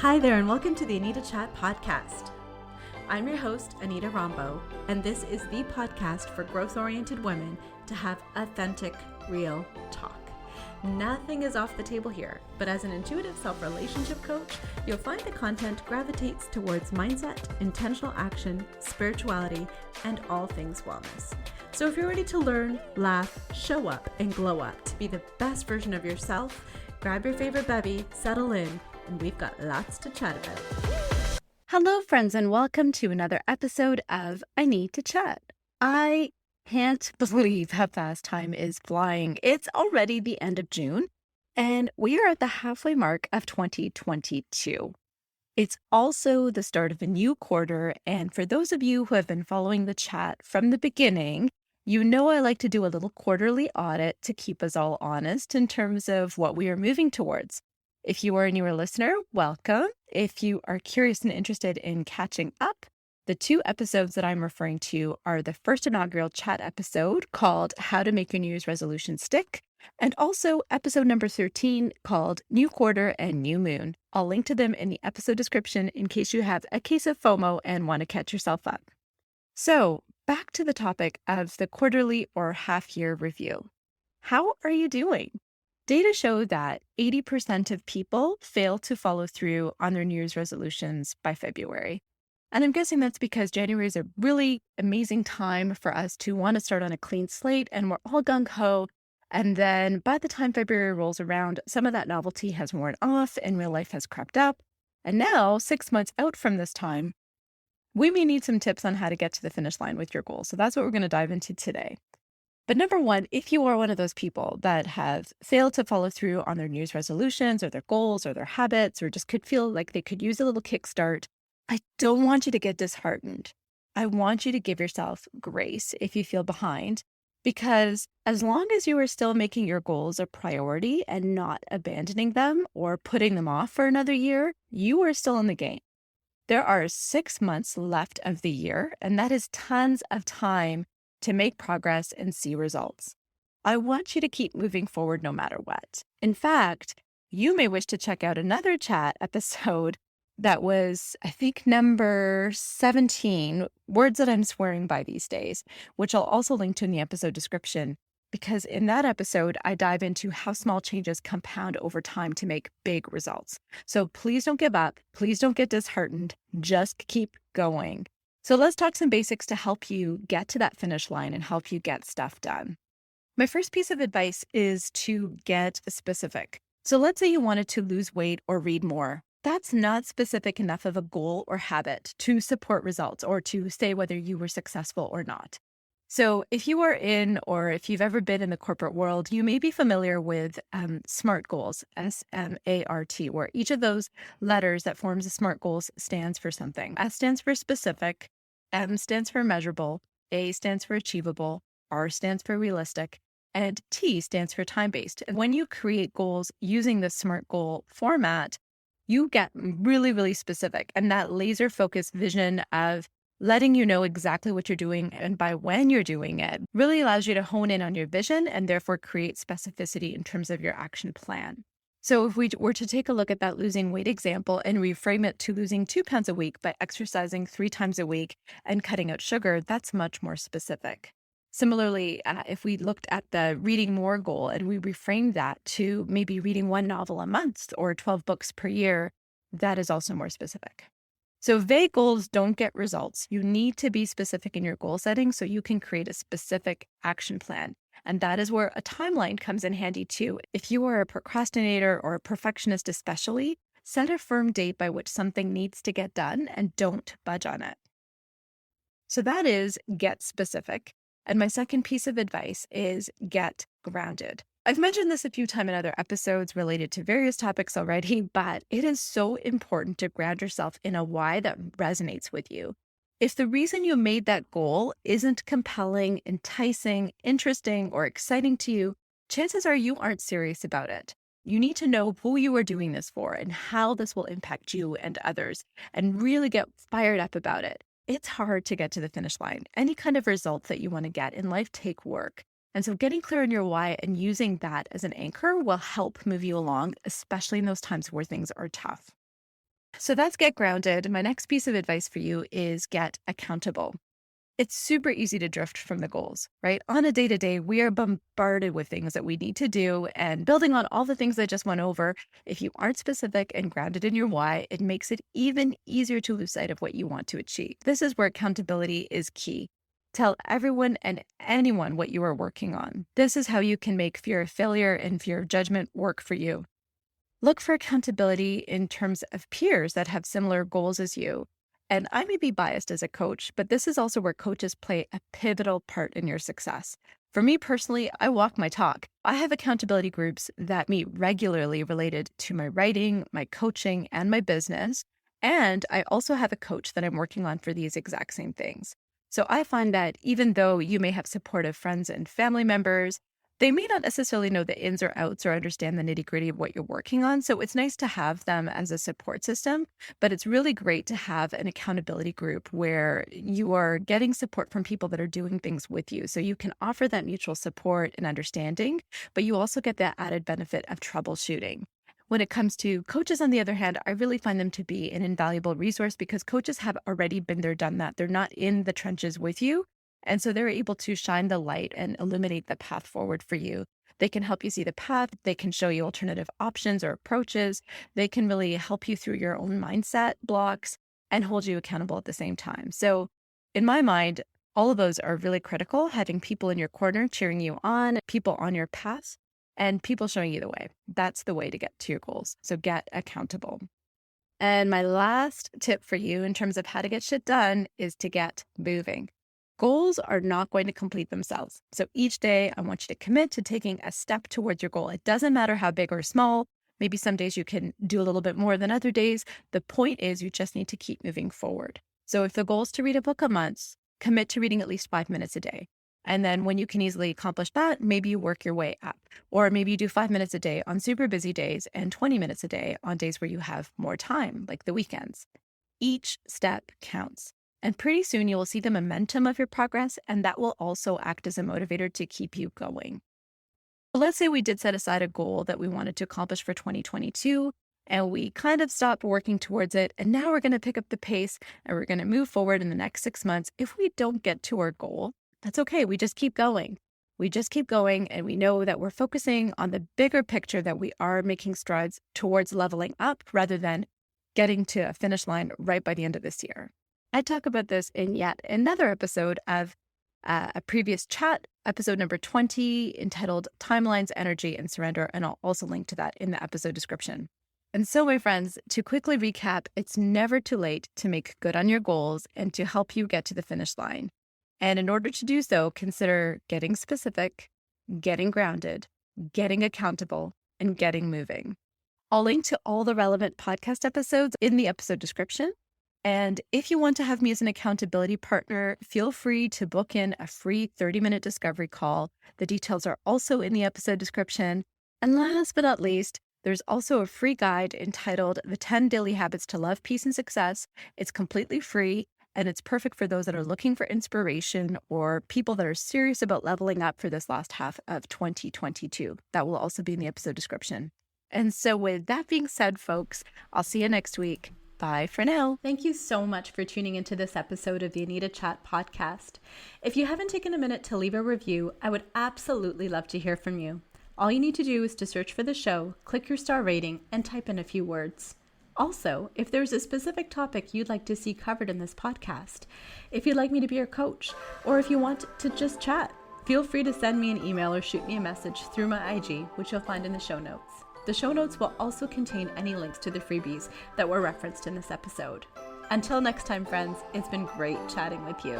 Hi there, and welcome to the Anita Chat podcast. I'm your host, Anita Rombo, and this is the podcast for growth-oriented women to have authentic, real talk. Nothing is off the table here, but as an intuitive self-relationship coach, you'll find the content gravitates towards mindset, intentional action, spirituality, and all things wellness. So if you're ready to learn, laugh, show up, and glow up to be the best version of yourself, grab your favorite bevy, settle in, and we've got lots to chat about. Hello, friends, and welcome to another episode of I Need to Chat. I can't believe how fast time is flying. It's already the end of June, and we are at the halfway mark of 2022. It's also the start of a new quarter, and for those of you who have been following the chat from the beginning, you know I like to do a little quarterly audit to keep us all honest in terms of what we are moving towards. If you are a newer listener, welcome. If you are curious and interested in catching up, the two episodes that I'm referring to are the first inaugural chat episode called How to Make Your New Year's Resolution Stick, and also episode number 13 called New Quarter and New Moon. I'll link to them in the episode description in case you have a case of FOMO and want to catch yourself up. So back to the topic of the quarterly or half-year review. How are you doing? Data show that 80% of people fail to follow through on their New Year's resolutions by February. And I'm guessing that's because January is a really amazing time for us to want to start on a clean slate and we're all gung-ho. And then by the time February rolls around, some of that novelty has worn off and real life has crept up. And now, 6 months out from this time, we may need some tips on how to get to the finish line with your goals. So that's what we're going to dive into today. But number one, if you are one of those people that have failed to follow through on their New Year's resolutions or their goals or their habits, or just could feel like they could use a little kickstart, I don't want you to get disheartened. I want you to give yourself grace if you feel behind, because as long as you are still making your goals a priority and not abandoning them or putting them off for another year, you are still in the game. There are 6 months left of the year, and that is tons of time to make progress and see results. I want you to keep moving forward no matter what. In fact, you may wish to check out another chat episode that was, I think, number 17, words that I'm swearing by these days, which I'll also link to in the episode description, because in that episode, I dive into how small changes compound over time to make big results. So please don't give up. Please don't get disheartened. Just keep going. So let's talk some basics to help you get to that finish line and help you get stuff done. My first piece of advice is to get specific. So let's say you wanted to lose weight or read more. That's not specific enough of a goal or habit to support results or to say whether you were successful or not. So if you are in, or if you've ever been in the corporate world, you may be familiar with SMART goals, S-M-A-R-T, where each of those letters that forms a SMART goals stands for something. S stands for specific, M stands for measurable, A stands for achievable, R stands for realistic, and T stands for time-based. And when you create goals using the SMART goal format, you get really, really specific. And that laser-focused vision of letting you know exactly what you're doing and by when you're doing it really allows you to hone in on your vision and therefore create specificity in terms of your action plan. So if we were to take a look at that losing weight example and reframe it to losing 2 pounds a week by exercising 3 times a week and cutting out sugar, that's much more specific. Similarly, if we looked at the reading more goal and we reframed that to maybe reading 1 novel a month or 12 books per year, that is also more specific. So vague goals don't get results. You need to be specific in your goal setting so you can create a specific action plan. And that is where a timeline comes in handy too. If you are a procrastinator or a perfectionist especially, set a firm date by which something needs to get done and don't budge on it. So that is get specific. And my second piece of advice is get grounded. I've mentioned this a few times in other episodes related to various topics already, but it is so important to ground yourself in a why that resonates with you. If the reason you made that goal isn't compelling, enticing, interesting, or exciting to you, chances are you aren't serious about it. You need to know who you are doing this for and how this will impact you and others, and really get fired up about it. It's hard to get to the finish line. Any kind of results that you want to get in life take work. And so getting clear on your why and using that as an anchor will help move you along, especially in those times where things are tough. So that's get grounded. My next piece of advice for you is get accountable. It's super easy to drift from the goals, right? On a day to day, we are bombarded with things that we need to do. And building on all the things I just went over, if you aren't specific and grounded in your why, it makes it even easier to lose sight of what you want to achieve. This is where accountability is key. Tell everyone and anyone what you are working on. This is how you can make fear of failure and fear of judgment work for you. Look for accountability in terms of peers that have similar goals as you. And I may be biased as a coach, but this is also where coaches play a pivotal part in your success. For me personally, I walk my talk. I have accountability groups that meet regularly related to my writing, my coaching, and my business. And I also have a coach that I'm working on for these exact same things. So I find that even though you may have supportive friends and family members, they may not necessarily know the ins or outs or understand the nitty-gritty of what you're working on. So it's nice to have them as a support system, but it's really great to have an accountability group where you are getting support from people that are doing things with you. So you can offer that mutual support and understanding, but you also get that added benefit of troubleshooting. When it comes to coaches, on the other hand, I really find them to be an invaluable resource because coaches have already been there, done that. They're not in the trenches with you. And so they're able to shine the light and illuminate the path forward for you. They can help you see the path. They can show you alternative options or approaches. They can really help you through your own mindset blocks and hold you accountable at the same time. So in my mind, all of those are really critical, having people in your corner cheering you on, people on your path, and people showing you the way. That's the way to get to your goals. So get accountable. And my last tip for you in terms of how to get shit done is to get moving. Goals are not going to complete themselves. So each day, I want you to commit to taking a step towards your goal. It doesn't matter how big or small. Maybe some days you can do a little bit more than other days. The point is you just need to keep moving forward. So if the goal is to read a book a month, commit to reading at least 5 minutes a day. And then when you can easily accomplish that, maybe you work your way up. Or maybe you do 5 minutes a day on super busy days and 20 minutes a day on days where you have more time, like the weekends. Each step counts. And pretty soon you will see the momentum of your progress, and that will also act as a motivator to keep you going. Let's say we did set aside a goal that we wanted to accomplish for 2022, and we kind of stopped working towards it. And now we're going to pick up the pace and we're going to move forward in the next 6 months. If we don't get to our goal, that's okay. We just keep going. We just keep going, and we know that we're focusing on the bigger picture, that we are making strides towards leveling up rather than getting to a finish line right by the end of this year. I talk about this in yet another episode of a previous chat, episode number 20, entitled Timelines, Energy, and Surrender, and I'll also link to that in the episode description. And so, my friends, to quickly recap, it's never too late to make good on your goals and to help you get to the finish line. And in order to do so, consider getting specific, getting grounded, getting accountable, and getting moving. I'll link to all the relevant podcast episodes in the episode description. And if you want to have me as an accountability partner, feel free to book in a free 30-minute discovery call. The details are also in the episode description. And last but not least, there's also a free guide entitled The 10 Daily Habits to Love, Peace, and Success. It's completely free, and it's perfect for those that are looking for inspiration or people that are serious about leveling up for this last half of 2022. That will also be in the episode description. And so with that being said, folks, I'll see you next week. Bye for now. Thank you so much for tuning into this episode of the Anita Chat podcast. If you haven't taken a minute to leave a review, I would absolutely love to hear from you. All you need to do is to search for the show, click your star rating, and type in a few words. Also, if there's a specific topic you'd like to see covered in this podcast, if you'd like me to be your coach, or if you want to just chat, feel free to send me an email or shoot me a message through my IG, which you'll find in the show notes. The show notes will also contain any links to the freebies that were referenced in this episode. Until next time, friends, it's been great chatting with you.